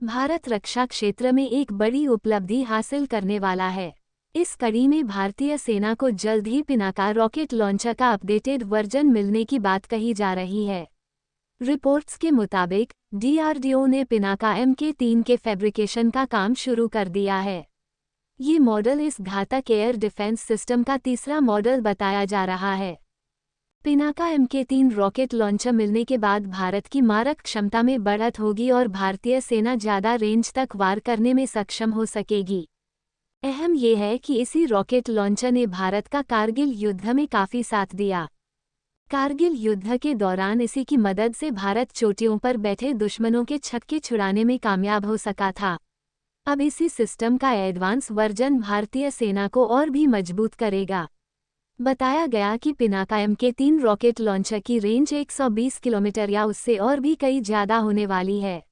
भारत रक्षा क्षेत्र में एक बड़ी उपलब्धि हासिल करने वाला है। इस कड़ी में भारतीय सेना को जल्द ही पिनाका रॉकेट लॉन्चर का अपडेटेड वर्जन मिलने की बात कही जा रही है। रिपोर्ट्स के मुताबिक डीआरडीओ ने पिनाका MK3 के फैब्रिकेशन का काम शुरू कर दिया है। ये मॉडल इस घातक एयर डिफेंस सिस्टम का तीसरा मॉडल बताया जा रहा है। पिनाका MK3 रॉकेट लॉन्चर मिलने के बाद भारत की मारक क्षमता में बढ़त होगी और भारतीय सेना ज़्यादा रेंज तक वार करने में सक्षम हो सकेगी। अहम ये है कि इसी रॉकेट लॉन्चर ने भारत का कारगिल युद्ध में काफ़ी साथ दिया। कारगिल युद्ध के दौरान इसी की मदद से भारत चोटियों पर बैठे दुश्मनों के छक्के छुड़ाने में कामयाब हो सका था। अब इसी सिस्टम का एडवांस वर्जन भारतीय सेना को और भी मजबूत करेगा। बताया गया कि पिनाका MK3 रॉकेट लॉन्चर की रेंज 120 किलोमीटर या उससे और भी कई ज़्यादा होने वाली है।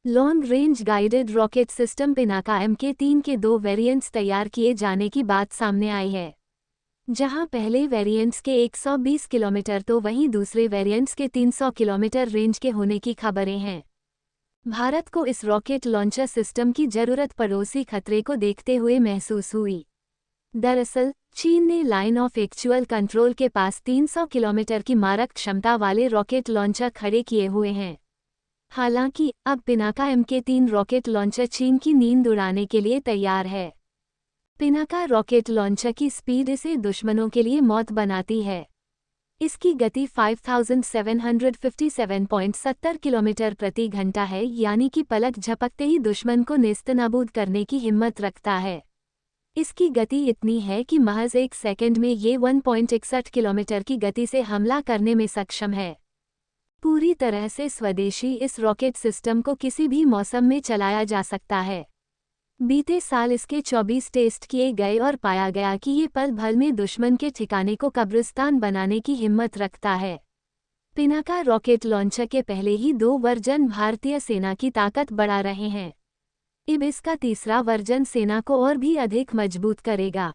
Long range guided rocket system Pinaka MK3 के 2 वेरिएंट्स तैयार किए जाने की बात सामने आई है। जहां पहले वेरिएंट्स के 120 किलोमीटर तो वहीं दूसरे वेरिएंट्स के 300 किलोमीटर रेंज के होने की खबरें हैं। भारत को इस रॉकेट लॉन्चर सिस्टम की जरूरत पड़ोसी खतरे को देखते हुए महसूस हुई। दरअसल चीन ने लाइन ऑफ एक्चुअल कंट्रोल के पास 300 किलोमीटर की मारक क्षमता वाले रॉकेट लॉन्चर खड़े किए हुए हैं। हालांकि अब पिनाका MK3 रॉकेट लॉन्चर चीन की नींद उड़ाने के लिए तैयार है। पिनाका रॉकेट लॉन्चर की स्पीड इसे दुश्मनों के लिए मौत बनाती है। इसकी गति 5757.70 किलोमीटर प्रति घंटा है, यानी कि पलक झपकते ही दुश्मन को नेस्तनाबूद करने की हिम्मत रखता है। इसकी गति इतनी है कि महज 1 सेकंड में ये 1.61 किलोमीटर की गति से हमला करने में सक्षम है। पूरी तरह से स्वदेशी इस रॉकेट सिस्टम को किसी भी मौसम में चलाया जा सकता है। बीते साल इसके 24 टेस्ट किए गए और पाया गया कि ये पल भर में दुश्मन के ठिकाने को कब्रिस्तान बनाने की हिम्मत रखता है। पिनाका रॉकेट लॉन्चर के पहले ही 2 वर्जन भारतीय सेना की ताकत बढ़ा रहे हैं। अब इसका तीसरा वर्जन सेना को और भी अधिक मजबूत करेगा।